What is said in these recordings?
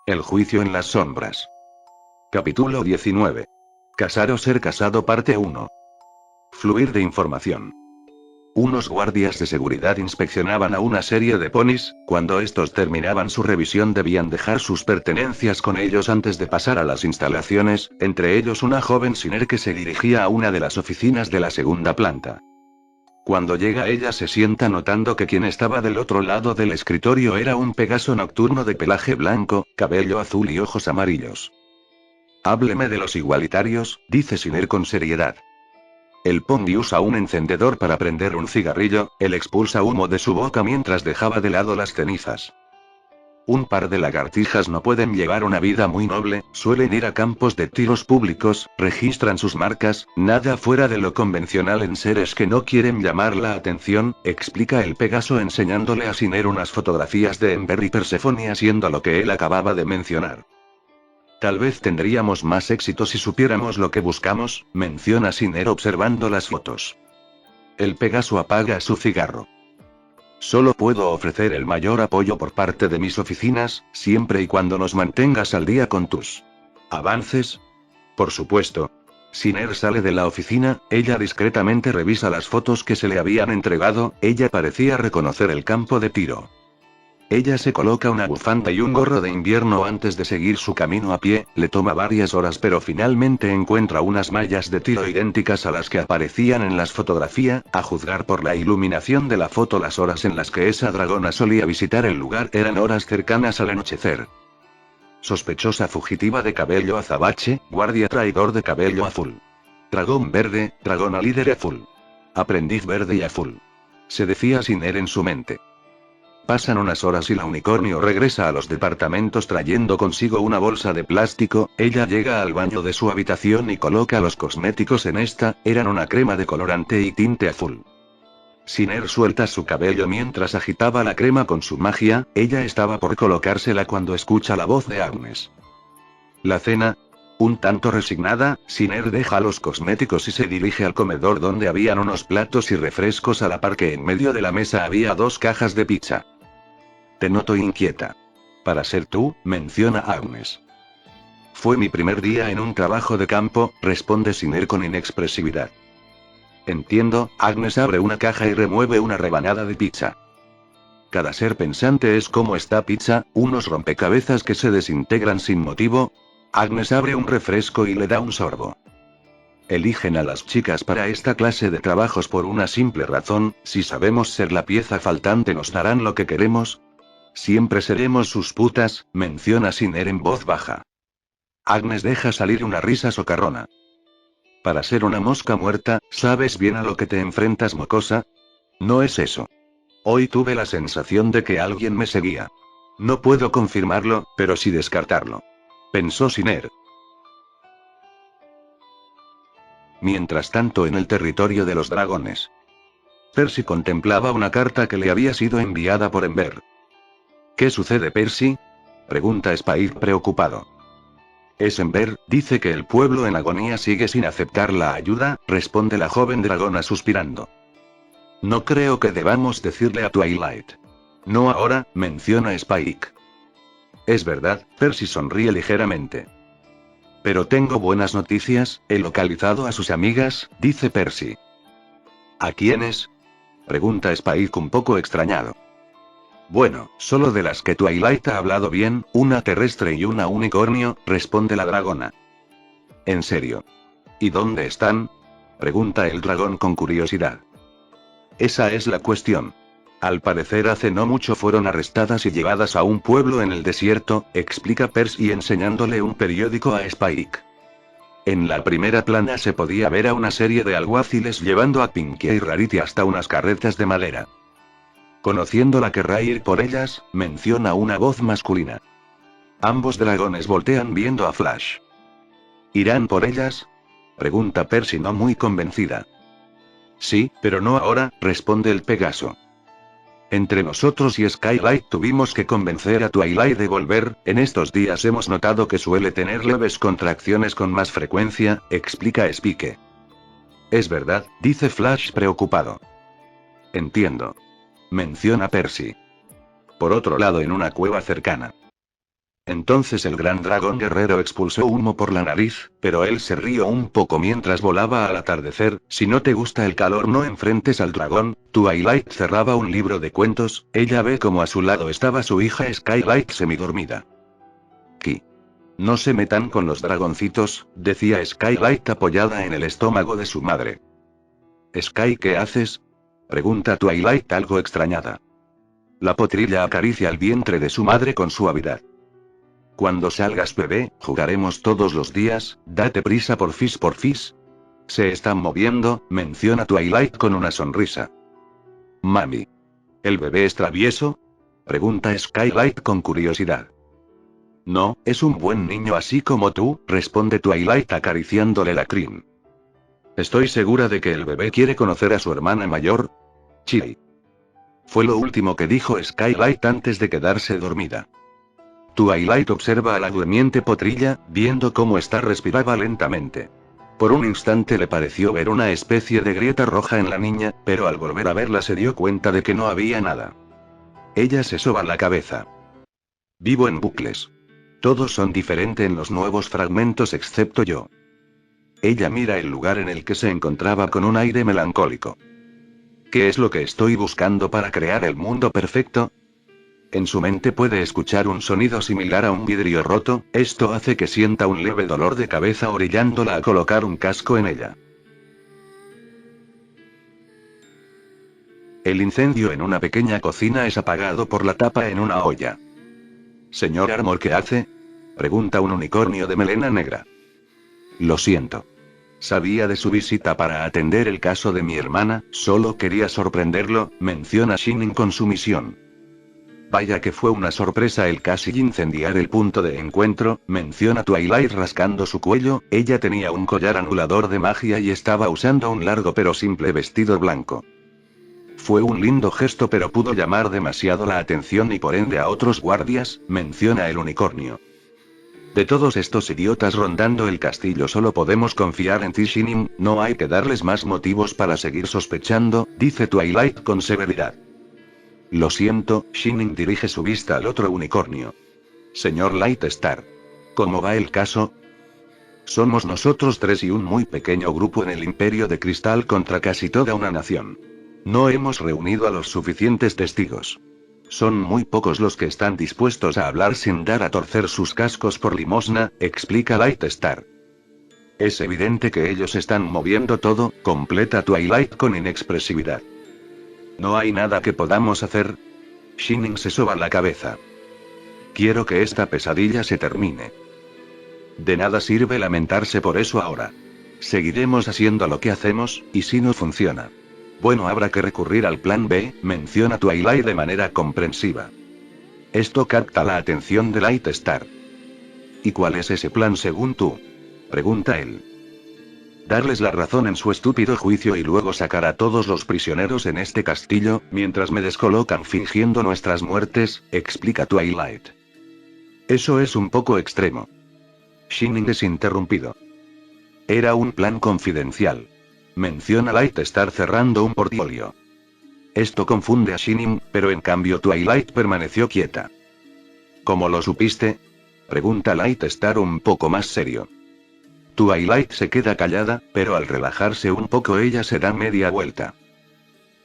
El juicio en las sombras. Capítulo 19. Casar o ser casado parte 1. Fluir de información. Unos guardias de seguridad inspeccionaban a una serie de ponis. Cuando estos terminaban su revisión debían dejar sus pertenencias con ellos antes de pasar a las instalaciones, entre ellos una joven Siner que se dirigía a una de las oficinas de la segunda planta. Cuando llega ella se sienta notando que quien estaba del otro lado del escritorio era un Pegaso nocturno de pelaje blanco, cabello azul y ojos amarillos. Hábleme de los igualitarios, dice Siner con seriedad. El pony usa un encendedor para prender un cigarrillo, él expulsa humo de su boca mientras dejaba de lado las cenizas. Un par de lagartijas no pueden llevar una vida muy noble, suelen ir a campos de tiros públicos, registran sus marcas, nada fuera de lo convencional en seres que no quieren llamar la atención, explica el Pegaso enseñándole a Siner unas fotografías de Ember y Persephone haciendo lo que él acababa de mencionar. Tal vez tendríamos más éxito si supiéramos lo que buscamos, menciona Siner observando las fotos. El Pegaso apaga su cigarro. Solo puedo ofrecer el mayor apoyo por parte de mis oficinas, siempre y cuando nos mantengas al día con tus avances. Por supuesto. Siner sale de la oficina, ella discretamente revisa las fotos que se le habían entregado, ella parecía reconocer el campo de tiro. Ella se coloca una bufanda y un gorro de invierno antes de seguir su camino a pie, le toma varias horas pero finalmente encuentra unas mallas de tiro idénticas a las que aparecían en las fotografías, a juzgar por la iluminación de la foto las horas en las que esa dragona solía visitar el lugar eran horas cercanas al anochecer. Sospechosa fugitiva de cabello azabache, guardia traidor de cabello azul. Dragón verde, dragona líder azul. Aprendiz verde y azul. Se decía Siner en su mente. Pasan unas horas y la unicornio regresa a los departamentos trayendo consigo una bolsa de plástico, ella llega al baño de su habitación y coloca los cosméticos en esta, eran una crema de colorante y tinte azul. Siner suelta su cabello mientras agitaba la crema con su magia, ella estaba por colocársela cuando escucha la voz de Agnes. La cena. Un tanto resignada, Siner deja los cosméticos y se dirige al comedor donde habían unos platos y refrescos a la par que en medio de la mesa había 2 cajas de pizza. Te noto inquieta. Para ser tú, menciona Agnes. Fue mi primer día en un trabajo de campo, responde Siner con inexpresividad. Entiendo, Agnes abre una caja y remueve una rebanada de pizza. Cada ser pensante es como esta pizza, unos rompecabezas que se desintegran sin motivo. Agnes abre un refresco y le da un sorbo. Eligen a las chicas para esta clase de trabajos por una simple razón, si sabemos ser la pieza faltante nos darán lo que queremos. Siempre seremos sus putas, menciona Siner en voz baja. Agnes deja salir una risa socarrona. Para ser una mosca muerta, ¿sabes bien a lo que te enfrentas, mocosa? No es eso. Hoy tuve la sensación de que alguien me seguía. No puedo confirmarlo, pero sí descartarlo. Pensó Siner. Mientras tanto en el territorio de los dragones. Percy contemplaba una carta que le había sido enviada por Ember. ¿Qué sucede, Percy? Pregunta Spike preocupado. Es Ember, dice que el pueblo en agonía sigue sin aceptar la ayuda, responde la joven dragona suspirando. No creo que debamos decirle a Twilight. No ahora, menciona Spike. Es verdad, Percy sonríe ligeramente. Pero tengo buenas noticias, he localizado a sus amigas, dice Percy. ¿A quiénes? Pregunta Spike un poco extrañado. Bueno, solo de las que Twilight ha hablado bien, una terrestre y una unicornio, responde la dragona. ¿En serio? ¿Y dónde están? Pregunta el dragón con curiosidad. Esa es la cuestión. Al parecer hace no mucho fueron arrestadas y llevadas a un pueblo en el desierto, explica Percy enseñándole un periódico a Spike. En la primera plana se podía ver a una serie de alguaciles llevando a Pinkie y Rarity hasta unas carretas de madera. Conociéndola querrá ir por ellas, menciona una voz masculina. Ambos dragones voltean viendo a Flash. ¿Irán por ellas? Pregunta Percy no muy convencida. Sí, pero no ahora, responde el Pegaso. Entre nosotros y Skylight tuvimos que convencer a Twilight de volver, en estos días hemos notado que suele tener leves contracciones con más frecuencia, explica Spike. Es verdad, dice Flash preocupado. Entiendo. Menciona Percy. Por otro lado en una cueva cercana. Entonces el gran dragón guerrero expulsó humo por la nariz, pero él se rió un poco mientras volaba al atardecer. Si no te gusta el calor, no enfrentes al dragón. Twilight cerraba un libro de cuentos. Ella ve como a su lado estaba su hija Skylight semidormida. Ki. No se metan con los dragoncitos, decía Skylight apoyada en el estómago de su madre. Sky, ¿qué haces? Pregunta Twilight algo extrañada. La potrilla acaricia el vientre de su madre con suavidad. Cuando salgas, bebé, jugaremos todos los días. Date prisa, porfis. Se están moviendo, menciona Twilight con una sonrisa. Mami. ¿El bebé es travieso? Pregunta Skylight con curiosidad. No, es un buen niño así como tú, responde Twilight acariciándole la crin. Estoy segura de que el bebé quiere conocer a su hermana mayor. Chiri. Fue lo último que dijo Skylight antes de quedarse dormida. Twilight observa a la durmiente potrilla, viendo cómo ésta respiraba lentamente. Por un instante le pareció ver una especie de grieta roja en la niña, pero al volver a verla se dio cuenta de que no había nada. Ella se soba la cabeza. Vivo en bucles. Todos son diferentes en los nuevos fragmentos excepto yo. Ella mira el lugar en el que se encontraba con un aire melancólico. ¿Qué es lo que estoy buscando para crear el mundo perfecto? En su mente puede escuchar un sonido similar a un vidrio roto. Esto hace que sienta un leve dolor de cabeza orillándola a colocar un casco en ella. El incendio en una pequeña cocina es apagado por la tapa en una olla. Señor Armor, ¿qué hace? Pregunta un unicornio de melena negra. Lo siento. Sabía de su visita para atender el caso de mi hermana, solo quería sorprenderlo, menciona Shining con sumisión. Vaya que fue una sorpresa el casi incendiar el punto de encuentro, menciona Twilight rascando su cuello. Ella tenía un collar anulador de magia y estaba usando un largo pero simple vestido blanco. Fue un lindo gesto, pero pudo llamar demasiado la atención y por ende a otros guardias, menciona el unicornio. De todos estos idiotas rondando el castillo solo podemos confiar en ti, Shining, no hay que darles más motivos para seguir sospechando, dice Twilight con severidad. Lo siento, Shining dirige su vista al otro unicornio. Señor Lightstar. ¿Cómo va el caso? Somos nosotros tres y un muy pequeño grupo en el Imperio de Cristal contra casi toda una nación. No hemos reunido a los suficientes testigos. Son muy pocos los que están dispuestos a hablar sin dar a torcer sus cascos por limosna, explica Lightstar. Es evidente que ellos están moviendo todo, completa Twilight con inexpresividad. ¿No hay nada que podamos hacer? Shining se soba la cabeza. Quiero que esta pesadilla se termine. De nada sirve lamentarse por eso ahora. Seguiremos haciendo lo que hacemos, y si no funciona. Bueno, habrá que recurrir al plan B, menciona Twilight de manera comprensiva. Esto capta la atención de Lightstar. ¿Y cuál es ese plan según tú? Pregunta él. Darles la razón en su estúpido juicio y luego sacar a todos los prisioneros en este castillo, mientras me descolocan fingiendo nuestras muertes, explica Twilight. Eso es un poco extremo. Shining es interrumpido. Era un plan confidencial. Menciona Lightstar cerrando un portfolio. Esto confunde a Shining, pero en cambio Twilight permaneció quieta. ¿Cómo lo supiste? Pregunta Lightstar un poco más serio. Twilight se queda callada, pero al relajarse un poco ella se da media vuelta.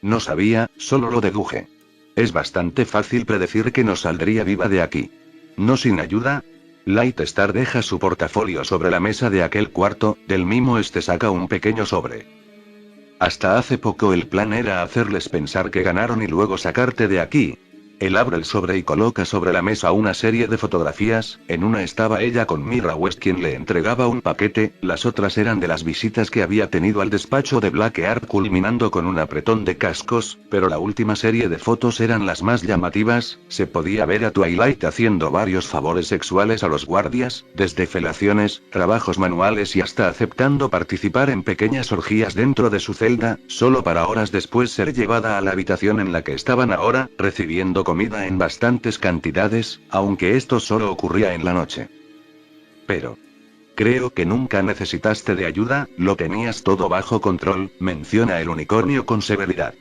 No sabía, solo lo deduje. Es bastante fácil predecir que no saldría viva de aquí. ¿No sin ayuda? Lightstar deja su portafolio sobre la mesa de aquel cuarto, del mismo saca un pequeño sobre. Hasta hace poco el plan era hacerles pensar que ganaron y luego sacarte de aquí. Él abre el sobre y coloca sobre la mesa una serie de fotografías. En una estaba ella con Mira West, quien le entregaba un paquete, las otras eran de las visitas que había tenido al despacho de Blackheart, culminando con un apretón de cascos, pero la última serie de fotos eran las más llamativas. Se podía ver a Twilight haciendo varios favores sexuales a los guardias, desde felaciones, trabajos manuales y hasta aceptando participar en pequeñas orgías dentro de su celda, solo para horas después ser llevada a la habitación en la que estaban ahora, recibiendo comida en bastantes cantidades, aunque esto solo ocurría en la noche. Pero creo que nunca necesitaste de ayuda, lo tenías todo bajo control, menciona el unicornio con severidad.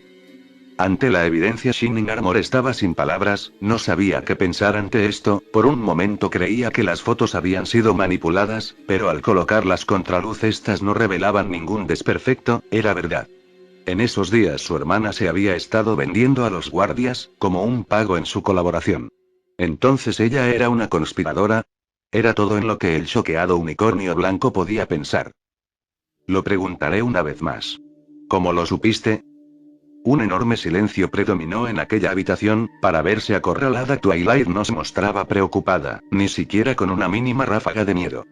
Ante la evidencia, Shining Armor estaba sin palabras, no sabía qué pensar ante esto. Por un momento creía que las fotos habían sido manipuladas, pero al colocar las contraluz estas no revelaban ningún desperfecto, era verdad. En esos días su hermana se había estado vendiendo a los guardias, como un pago en su colaboración. Entonces ella era una conspiradora. Era todo en lo que el choqueado unicornio blanco podía pensar. Lo preguntaré una vez más. ¿Cómo lo supiste? Un enorme silencio predominó en aquella habitación. Para verse acorralada, Twilight no se mostraba preocupada, ni siquiera con una mínima ráfaga de miedo.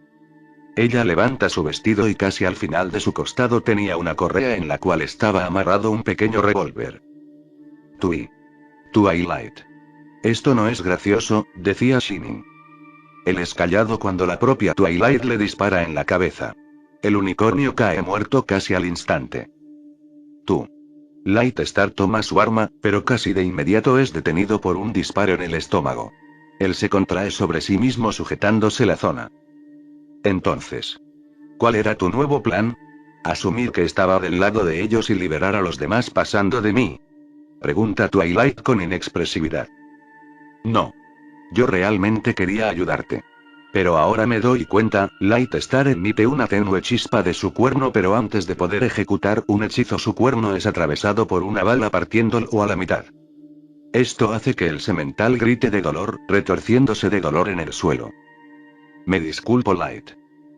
Ella levanta su vestido y casi al final de su costado tenía una correa en la cual estaba amarrado un pequeño revólver. Twilight. Esto no es gracioso, decía Shining. Él es callado cuando la propia Twilight le dispara en la cabeza. El unicornio cae muerto casi al instante. Lightstar toma su arma, pero casi de inmediato es detenido por un disparo en el estómago. Él se contrae sobre sí mismo sujetándose la zona. Entonces, ¿cuál era tu nuevo plan? ¿Asumir que estaba del lado de ellos y liberar a los demás pasando de mí? Pregunta Twilight con inexpresividad. No. Yo realmente quería ayudarte. Pero ahora me doy cuenta, Lightstar emite una tenue chispa de su cuerno, pero antes de poder ejecutar un hechizo su cuerno es atravesado por una bala partiéndolo a la mitad. Esto hace que el semental grite de dolor, retorciéndose de dolor en el suelo. Me disculpo, Light.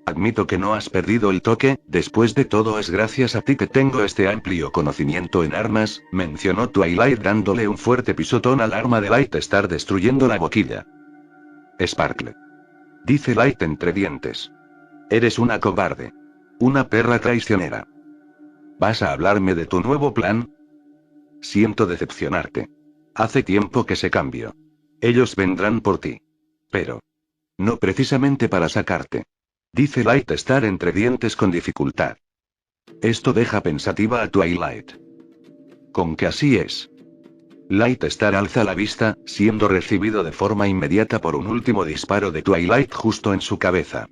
Admito que no has perdido el toque. Después de todo es gracias a ti que tengo este amplio conocimiento en armas, mencionó Twilight dándole un fuerte pisotón al arma de Lightstar destruyendo la boquilla. Sparkle. Dice Light entre dientes. Eres una cobarde. Una perra traicionera. ¿Vas a hablarme de tu nuevo plan? Siento decepcionarte. Hace tiempo que se cambió. Ellos vendrán por ti. Pero no precisamente para sacarte. Dice Lightstar entre dientes con dificultad. Esto deja pensativa a Twilight. ¿Con que así es? Lightstar alza la vista, siendo recibido de forma inmediata por un último disparo de Twilight justo en su cabeza.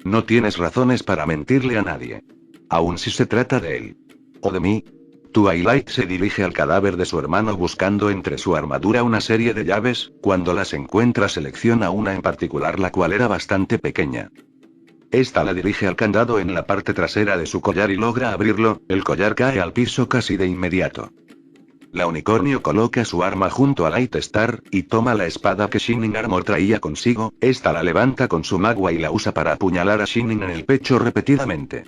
No tienes razones para mentirle a nadie. Aun si se trata de él. O de mí. Twilight se dirige al cadáver de su hermano buscando entre su armadura una serie de llaves. Cuando las encuentra selecciona una en particular, la cual era bastante pequeña. Esta la dirige al candado en la parte trasera de su collar y logra abrirlo. El collar cae al piso casi de inmediato. La unicornio coloca su arma junto a Lightstar, y toma la espada que Shining Armor traía consigo. Esta la levanta con su magua y la usa para apuñalar a Shining en el pecho repetidamente.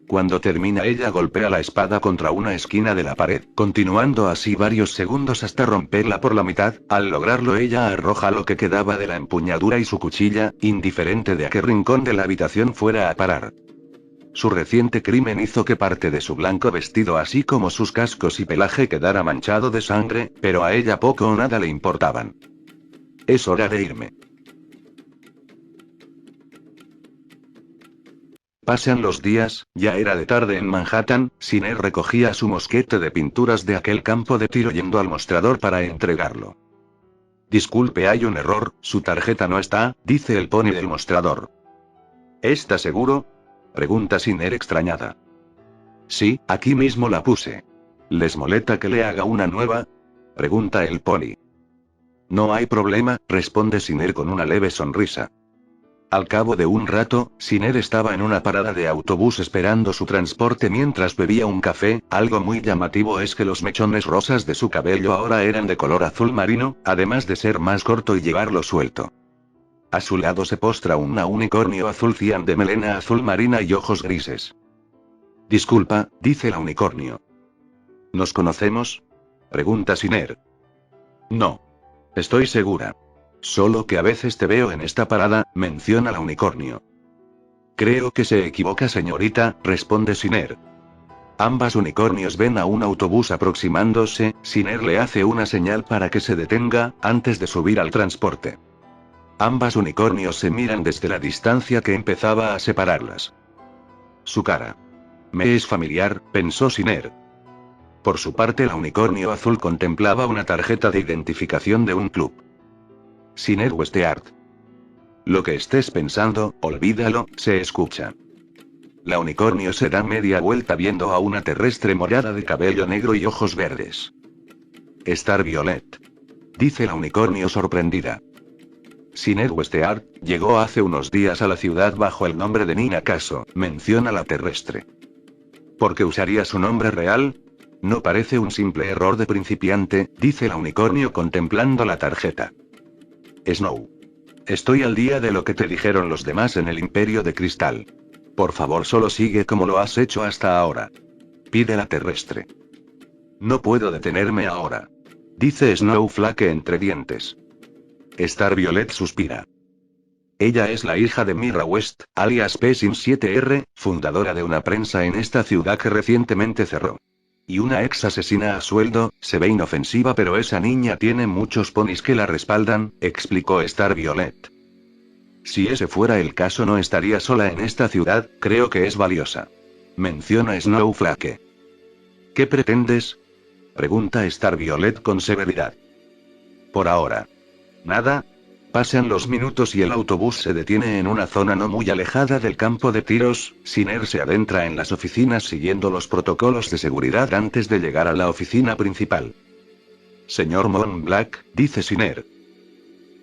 Cuando termina, ella golpea la espada contra una esquina de la pared, continuando así varios segundos hasta romperla por la mitad. Al lograrlo, ella arroja lo que quedaba de la empuñadura y su cuchilla, indiferente de a qué rincón de la habitación fuera a parar. Su reciente crimen hizo que parte de su blanco vestido, así como sus cascos y pelaje, quedara manchado de sangre, pero a ella poco o nada le importaban. Es hora de irme. Pasan los días, ya era de tarde en Manhattan. Sinner recogía su mosquete de pinturas de aquel campo de tiro yendo al mostrador para entregarlo. Disculpe, hay un error, su tarjeta no está, dice el pony del mostrador. ¿Está seguro? Pregunta Sinner extrañada. Sí, aquí mismo la puse. ¿Les molesta que le haga una nueva? Pregunta el pony. No hay problema, responde Sinner con una leve sonrisa. Al cabo de un rato, Sinner estaba en una parada de autobús esperando su transporte mientras bebía un café. Algo muy llamativo es que los mechones rosas de su cabello ahora eran de color azul marino, además de ser más corto y llevarlo suelto. A su lado se postra un unicornio azul cian de melena azul marina y ojos grises. Disculpa, dice el unicornio. ¿Nos conocemos? Pregunta Sinner. No. Estoy segura. Solo que a veces te veo en esta parada, menciona el unicornio. Creo que se equivoca, señorita, responde Sinner. Ambas unicornios ven a un autobús aproximándose. Sinner le hace una señal para que se detenga, antes de subir al transporte. Ambas unicornios se miran desde la distancia que empezaba a separarlas. Su cara. Me es familiar, pensó Sinner. Por su parte, el unicornio azul contemplaba una tarjeta de identificación de un club. Sinner Western. Lo que estés pensando, olvídalo, se escucha. La unicornio se da media vuelta viendo a una terrestre morada de cabello negro y ojos verdes. Star Violet. Dice la unicornio sorprendida. Siner Westeard llegó hace unos días a la ciudad bajo el nombre de Nina Caso, menciona la terrestre. ¿Por qué usaría su nombre real? No parece un simple error de principiante, dice la unicornio contemplando la tarjeta. Snow. Estoy al día de lo que te dijeron los demás en el Imperio de Cristal. Por favor, solo sigue como lo has hecho hasta ahora. Pide la terrestre. No puedo detenerme ahora. Dice Snowflake entre dientes. Star Violet suspira. Ella es la hija de Mira West, alias Pesin 7R, fundadora de una prensa en esta ciudad que recientemente cerró. Y una ex asesina a sueldo. Se ve inofensiva, pero esa niña tiene muchos ponis que la respaldan, explicó Star Violet. Si ese fuera el caso, no estaría sola en esta ciudad, creo que es valiosa. Menciona Snowflake. ¿Qué pretendes? Pregunta Star Violet con severidad. Por ahora. Nada. Pasan los minutos y el autobús se detiene en una zona no muy alejada del campo de tiros. Siner se adentra en las oficinas siguiendo los protocolos de seguridad antes de llegar a la oficina principal. Señor Moonblack, dice Siner.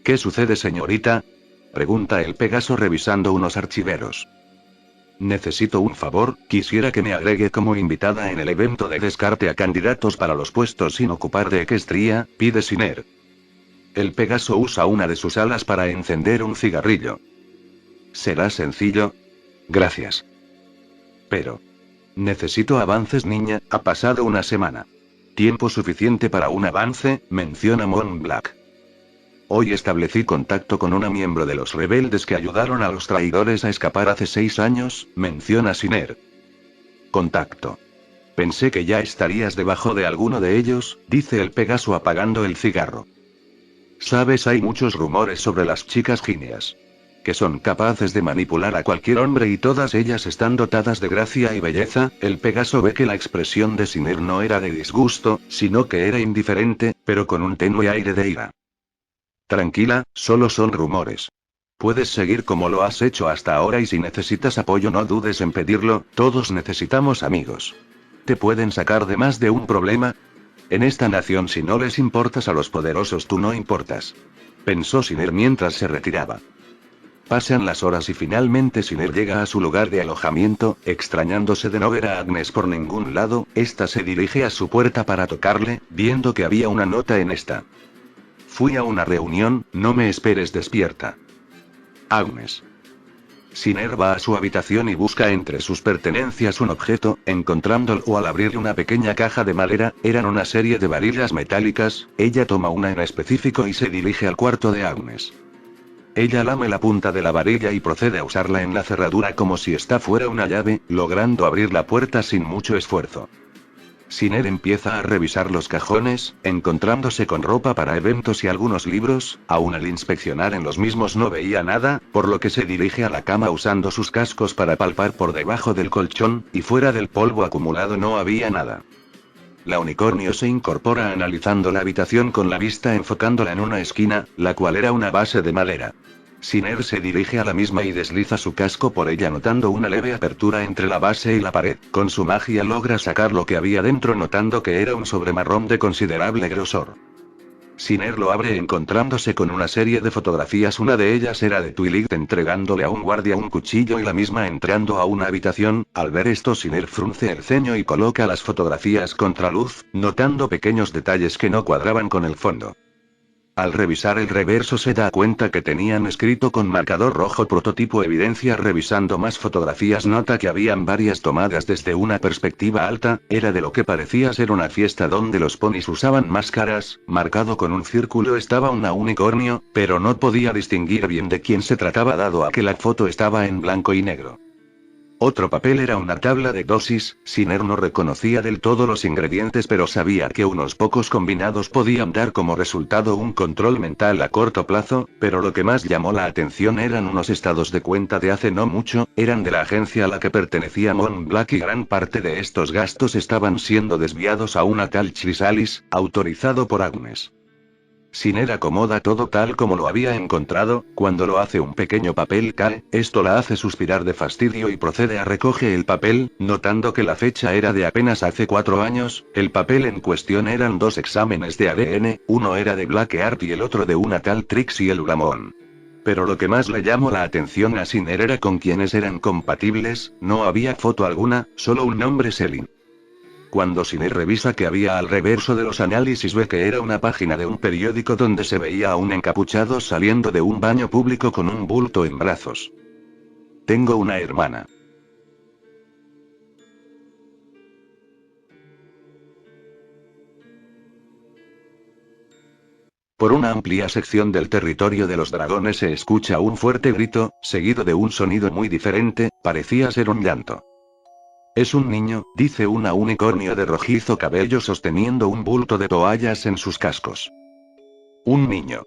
¿Qué sucede, señorita? Pregunta el Pegaso revisando unos archiveros. Necesito un favor, quisiera que me agregue como invitada en el evento de descarte a candidatos para los puestos sin ocupar de Equestria, pide Siner. El Pegaso usa una de sus alas para encender un cigarrillo. ¿Será sencillo? Gracias. Pero. Necesito avances, niña, ha pasado una semana. Tiempo suficiente para un avance, menciona Moonblack. Hoy establecí contacto con una miembro de los rebeldes que ayudaron a los traidores a escapar hace 6 años, menciona Siner. Contacto. Pensé que ya estarías debajo de alguno de ellos, dice el Pegaso apagando el cigarro. Sabes, hay muchos rumores sobre las chicas genias. Que son capaces de manipular a cualquier hombre y todas ellas están dotadas de gracia y belleza. El Pegaso ve que la expresión de Siner no era de disgusto, sino que era indiferente, pero con un tenue aire de ira. Tranquila, solo son rumores. Puedes seguir como lo has hecho hasta ahora y si necesitas apoyo no dudes en pedirlo, todos necesitamos amigos. ¿Te pueden sacar de más de un problema? En esta nación si no les importas a los poderosos tú no importas. Pensó Siner mientras se retiraba. Pasan las horas y finalmente Siner llega a su lugar de alojamiento, extrañándose de no ver a Agnes por ningún lado. Esta se dirige a su puerta para tocarle, viendo que había una nota en esta. Fui a una reunión, no me esperes despierta. Agnes. Siner va a su habitación y busca entre sus pertenencias un objeto, encontrándolo al abrir una pequeña caja de madera. Eran una serie de varillas metálicas. Ella toma una en específico y se dirige al cuarto de Agnes. Ella lame la punta de la varilla y procede a usarla en la cerradura como si esta fuera una llave, logrando abrir la puerta sin mucho esfuerzo. Siner empieza a revisar los cajones, encontrándose con ropa para eventos y algunos libros. Aún al inspeccionar en los mismos no veía nada, por lo que se dirige a la cama usando sus cascos para palpar por debajo del colchón, y fuera del polvo acumulado no había nada. La unicornio se incorpora analizando la habitación con la vista enfocándola en una esquina, la cual era una base de madera. Siner se dirige a la misma y desliza su casco por ella notando una leve apertura entre la base y la pared. Con su magia logra sacar lo que había dentro notando que era un sobre marrón de considerable grosor. Siner lo abre encontrándose con una serie de fotografías. Una de ellas era de Twilight entregándole a un guardia un cuchillo y la misma entrando a una habitación. Al ver esto Siner frunce el ceño y coloca las fotografías contra luz, notando pequeños detalles que no cuadraban con el fondo. Al revisar el reverso se da cuenta que tenían escrito con marcador rojo prototipo evidencia. Revisando más fotografías nota que habían varias tomadas desde una perspectiva alta. Era de lo que parecía ser una fiesta donde los ponis usaban máscaras. Marcado con un círculo estaba una unicornio, pero no podía distinguir bien de quién se trataba dado a que la foto estaba en blanco y negro. Otro papel era una tabla de dosis. Siner no reconocía del todo los ingredientes, pero sabía que unos pocos combinados podían dar como resultado un control mental a corto plazo. Pero lo que más llamó la atención eran unos estados de cuenta de hace no mucho. Eran de la agencia a la que pertenecía Moonblack y gran parte de estos gastos estaban siendo desviados a una tal Chrysalis, autorizado por Agnes. Sinner acomoda todo tal como lo había encontrado, cuando lo hace un pequeño papel cae, esto la hace suspirar de fastidio y procede a recoger el papel, notando que la fecha era de apenas hace 4 años, el papel en cuestión eran 2 exámenes de ADN, uno era de Blackheart y el otro de una tal Trixie Ulamón. Pero lo que más le llamó la atención a Sinner era con quienes eran compatibles, no había foto alguna, solo un nombre Selin. Cuando Sinner revisa que había al reverso de los análisis ve que era una página de un periódico donde se veía a un encapuchado saliendo de un baño público con un bulto en brazos. Tengo una hermana. Por una amplia sección del territorio de los dragones se escucha un fuerte grito, seguido de un sonido muy diferente, parecía ser un llanto. Es un niño, dice una unicornio de rojizo cabello sosteniendo un bulto de toallas en sus cascos. Un niño.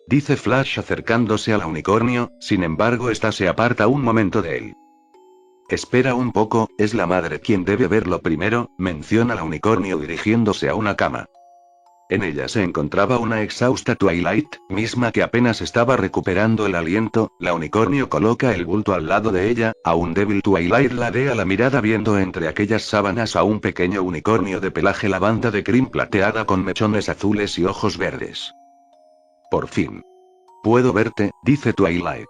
Dice Flash acercándose a la unicornio, sin embargo esta se aparta un momento de él. Espera un poco, es la madre quien debe verlo primero, menciona la unicornio dirigiéndose a una cama. En ella se encontraba una exhausta Twilight, misma que apenas estaba recuperando el aliento, la unicornio coloca el bulto al lado de ella, aún débil Twilight ladea la mirada viendo entre aquellas sábanas a un pequeño unicornio de pelaje lavanda de crin plateada con mechones azules y ojos verdes. Por fin. Puedo verte, dice Twilight.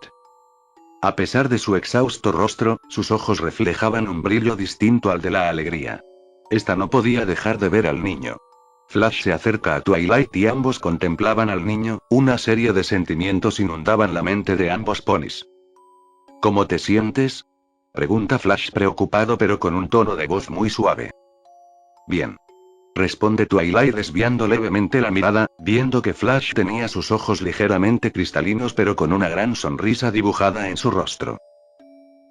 A pesar de su exhausto rostro, sus ojos reflejaban un brillo distinto al de la alegría. Esta no podía dejar de ver al niño. Flash se acerca a Twilight y ambos contemplaban al niño, una serie de sentimientos inundaban la mente de ambos ponis. ¿Cómo te sientes? Pregunta Flash preocupado pero con un tono de voz muy suave. Bien. Responde Twilight desviando levemente la mirada, viendo que Flash tenía sus ojos ligeramente cristalinos pero con una gran sonrisa dibujada en su rostro.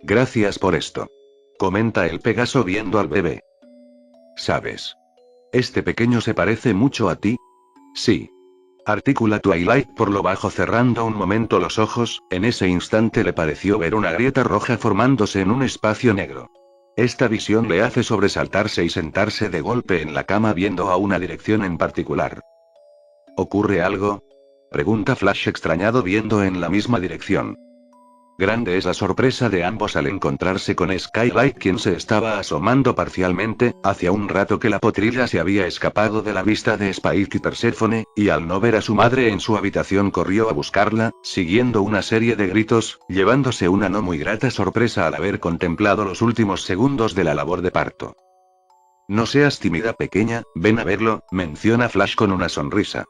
Gracias por esto. Comenta el Pegaso viendo al bebé. ¿Sabes? ¿Este pequeño se parece mucho a ti? Sí. Articula Twilight por lo bajo cerrando un momento los ojos, en ese instante le pareció ver una grieta roja formándose en un espacio negro. Esta visión le hace sobresaltarse y sentarse de golpe en la cama viendo a una dirección en particular. ¿Ocurre algo? Pregunta Flash extrañado viendo en la misma dirección. Grande es la sorpresa de ambos al encontrarse con Skylight quien se estaba asomando parcialmente, hacía un rato que la potrilla se había escapado de la vista de Spike y Perséfone, y al no ver a su madre en su habitación corrió a buscarla, siguiendo una serie de gritos, llevándose una no muy grata sorpresa al haber contemplado los últimos segundos de la labor de parto. No seas tímida pequeña, ven a verlo, menciona Flash con una sonrisa.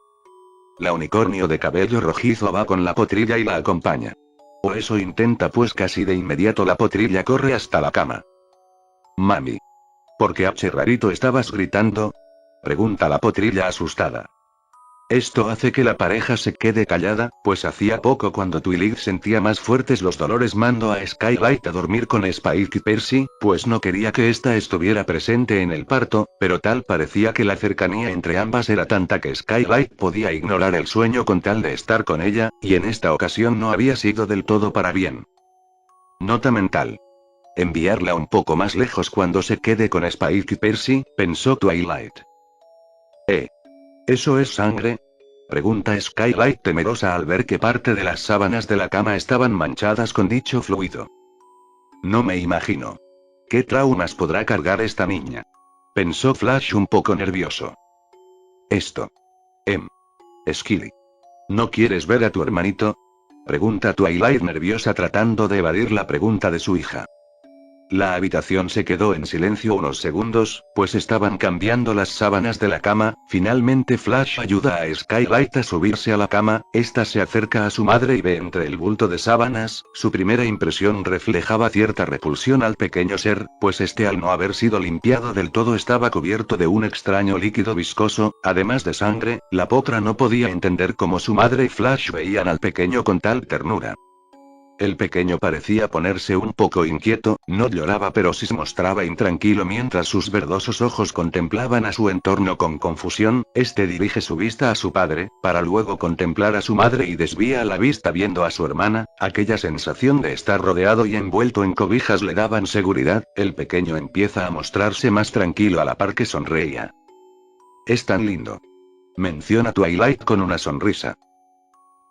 La unicornio de cabello rojizo va con la potrilla y la acompaña. O eso intenta pues casi de inmediato la potrilla corre hasta la cama. Mami. ¿Por qué rarito estabas gritando? Pregunta la potrilla asustada. Esto hace que la pareja se quede callada, pues hacía poco cuando Twilight sentía más fuertes los dolores mando a Skylight a dormir con Spike y Percy, pues no quería que ésta estuviera presente en el parto, pero tal parecía que la cercanía entre ambas era tanta que Skylight podía ignorar el sueño con tal de estar con ella, y en esta ocasión no había sido del todo para bien. Nota mental. Enviarla un poco más lejos cuando se quede con Spike y Percy, pensó Twilight. ¿Eso es sangre? Pregunta Skylight temerosa al ver que parte de las sábanas de la cama estaban manchadas con dicho fluido. No me imagino. ¿Qué traumas podrá cargar esta niña? Pensó Flash un poco nervioso. Esto. Skilly. ¿No quieres ver a tu hermanito? Pregunta Twilight nerviosa tratando de evadir la pregunta de su hija. La habitación se quedó en silencio unos segundos, pues estaban cambiando las sábanas de la cama. Finalmente Flash ayuda a Skylight a subirse a la cama, esta se acerca a su madre y ve entre el bulto de sábanas, su primera impresión reflejaba cierta repulsión al pequeño ser, pues este al no haber sido limpiado del todo estaba cubierto de un extraño líquido viscoso, además de sangre. La potra no podía entender cómo su madre y Flash veían al pequeño con tal ternura. El pequeño parecía ponerse un poco inquieto, no lloraba pero sí se mostraba intranquilo mientras sus verdosos ojos contemplaban a su entorno con confusión. Este dirige su vista a su padre, para luego contemplar a su madre y desvía la vista viendo a su hermana. Aquella sensación de estar rodeado y envuelto en cobijas le daban seguridad. El pequeño empieza a mostrarse más tranquilo a la par que sonreía. Es tan lindo. menciona Twilight con una sonrisa.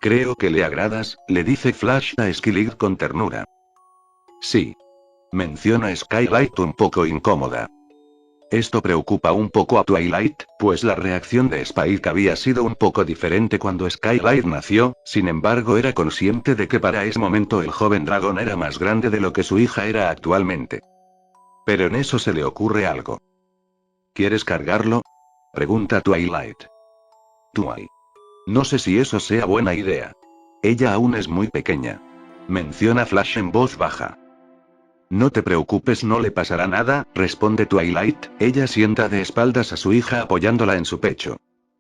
Creo que le agradas, le dice Flash a Skylight con ternura. Sí. Menciona Skylight un poco incómoda. Esto preocupa un poco a Twilight, pues la reacción de Spike había sido un poco diferente cuando Skylight nació, sin embargo era consciente de que para ese momento el joven dragón era más grande de lo que su hija era actualmente. Pero en eso se le ocurre algo. ¿Quieres cargarlo? Pregunta Twilight. Twilight. No sé si eso sea buena idea. Ella aún es muy pequeña. Menciona Flash en voz baja. No te preocupes, no le pasará nada, responde Twilight. Ella sienta de espaldas a su hija apoyándola en su pecho.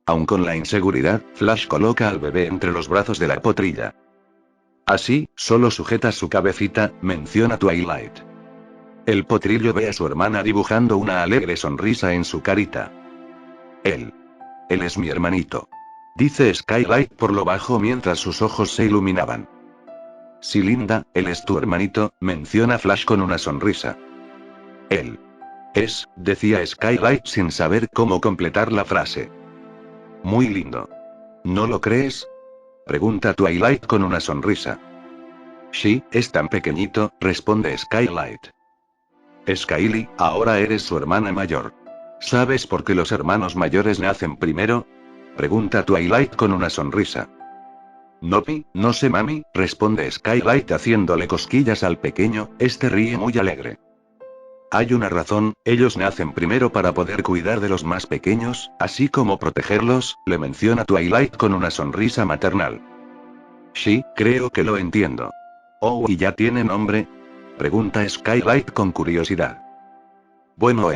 Aun con la inseguridad, Flash coloca al bebé entre los brazos de la potrilla. Así, solo sujeta su cabecita, menciona Twilight. El potrillo ve a su hermana dibujando una alegre sonrisa en su carita. Él es mi hermanito. Dice Skylight por lo bajo mientras sus ojos se iluminaban. Sí, linda, él es tu hermanito, menciona Flash con una sonrisa. Él es, decía Skylight sin saber cómo completar la frase. Muy lindo. ¿No lo crees? Pregunta Twilight con una sonrisa. Sí, es tan pequeñito, responde Skylight. Skyly, ahora eres su hermana mayor. ¿Sabes por qué los hermanos mayores nacen primero? Pregunta Twilight con una sonrisa. No sé mami, responde Skylight haciéndole cosquillas al pequeño, este ríe muy alegre. Hay una razón, ellos nacen primero para poder cuidar de los más pequeños, así como protegerlos, le menciona Twilight con una sonrisa maternal. Sí, creo que lo entiendo. Oh, ¿y ya tiene nombre? Pregunta Skylight con curiosidad. Bueno,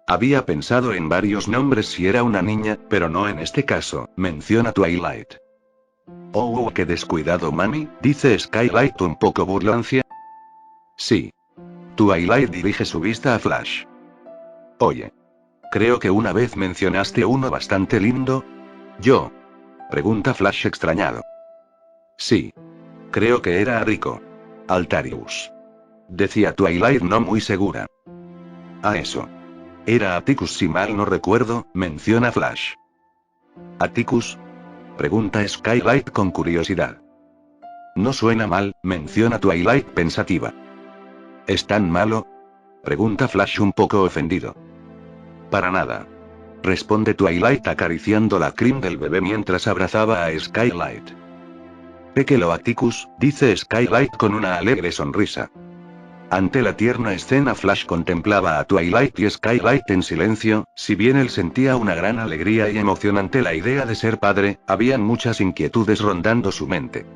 había pensado en varios nombres si era una niña, pero no en este caso, menciona Twilight. Oh, qué descuidado mami, dice Skylight un poco burlancia. Sí. Twilight dirige su vista a Flash. Oye. Creo que una vez mencionaste uno bastante lindo. ¿Yo? Pregunta Flash extrañado. Sí. Creo que era Rico. Altarius. Decía Twilight no muy segura. A eso. Era Atticus si mal no recuerdo, menciona Flash. ¿Atticus? Pregunta Skylight con curiosidad. No suena mal, menciona Twilight pensativa. ¿Es tan malo? Pregunta Flash un poco ofendido. Para nada. Responde Twilight acariciando la crin del bebé mientras abrazaba a Skylight. Péquelo Atticus, dice Skylight con una alegre sonrisa. Ante la tierna escena Flash contemplaba a Twilight y Skylight en silencio, si bien él sentía una gran alegría y emoción ante la idea de ser padre, habían muchas inquietudes rondando su mente.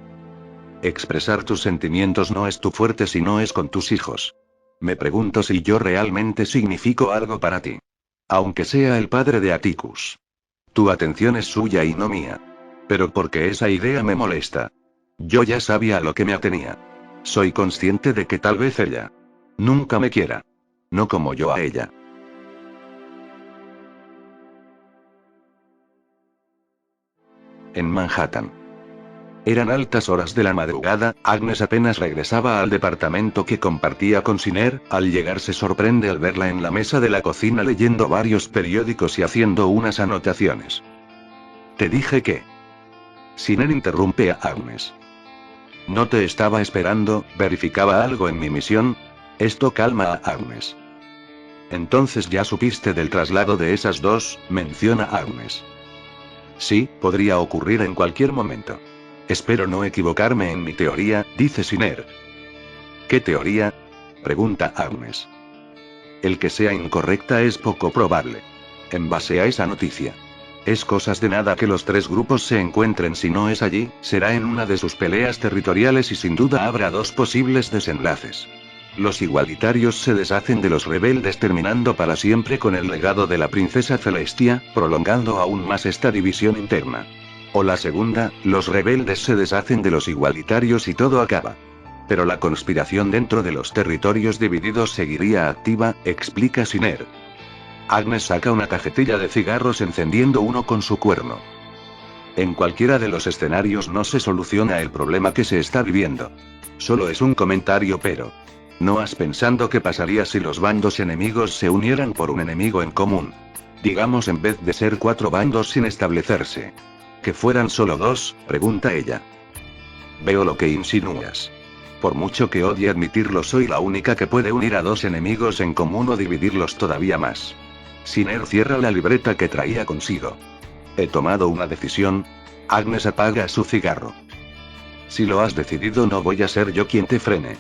Expresar tus sentimientos no es tu fuerte si no es con tus hijos. Me pregunto si yo realmente significo algo para ti. Aunque sea el padre de Atticus. Tu atención es suya y no mía. Pero porque esa idea me molesta. Yo ya sabía a lo que me atenía. Soy consciente de que tal vez ella nunca me quiera. No como yo a ella. En Manhattan. Eran altas horas de la madrugada, Agnes apenas regresaba al departamento que compartía con Sinner, al llegar se sorprende al verla en la mesa de la cocina leyendo varios periódicos y haciendo unas anotaciones. Te dije que... Sinner interrumpe a Agnes. No te estaba esperando, verificaba algo en mi misión. Esto calma a Agnes. Entonces ya supiste del traslado de esas dos, menciona Agnes. Sí, podría ocurrir en cualquier momento. Espero no equivocarme en mi teoría, dice Sinner. ¿Qué teoría? Pregunta Agnes. El que sea incorrecta es poco probable. En base a esa noticia. Es cosas de nada que los tres grupos se encuentren. Si no es allí, será en una de sus peleas territoriales y sin duda habrá dos posibles desenlaces. Los igualitarios se deshacen de los rebeldes terminando para siempre con el legado de la princesa Celestia, prolongando aún más esta división interna. O la segunda, los rebeldes se deshacen de los igualitarios y todo acaba. Pero la conspiración dentro de los territorios divididos seguiría activa, explica Sinner. Agnes saca una cajetilla de cigarros encendiendo uno con su cuerno. En cualquiera de los escenarios no se soluciona el problema que se está viviendo. Solo es un comentario, pero... ¿no has pensado qué pasaría si los bandos enemigos se unieran por un enemigo en común? Digamos en vez de ser 4 bandos sin establecerse. ¿Que fueran solo 2? Pregunta ella. Veo lo que insinúas. Por mucho que odie admitirlo, soy la única que puede unir a 2 enemigos en común o dividirlos todavía más. Sinner cierra la libreta que traía consigo. He tomado una decisión. Agnes apaga su cigarro. Si lo has decidido, no voy a ser yo quien te frene.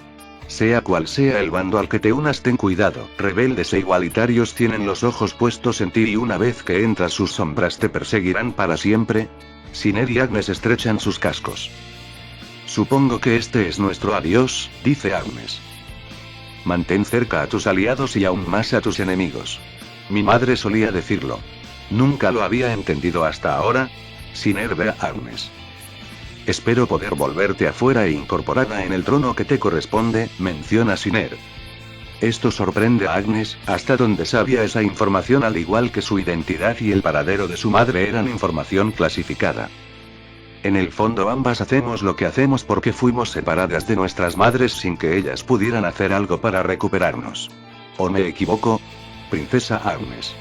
Sea cual sea el bando al que te unas, ten cuidado. Rebeldes e igualitarios tienen los ojos puestos en ti y una vez que entras sus sombras te perseguirán para siempre. Sinner y Agnes estrechan sus cascos. Supongo que este es nuestro adiós, dice Agnes. Mantén cerca a tus aliados y aún más a tus enemigos. Mi madre solía decirlo. Nunca lo había entendido hasta ahora. Sinner ve a Agnes. Espero poder volverte afuera e incorporada en el trono que te corresponde, menciona Sinner. Esto sorprende a Agnes, hasta donde sabía esa información, al igual que su identidad y el paradero de su madre eran información clasificada. En el fondo ambas hacemos lo que hacemos porque fuimos separadas de nuestras madres sin que ellas pudieran hacer algo para recuperarnos. ¿O me equivoco? Princesa Agnes.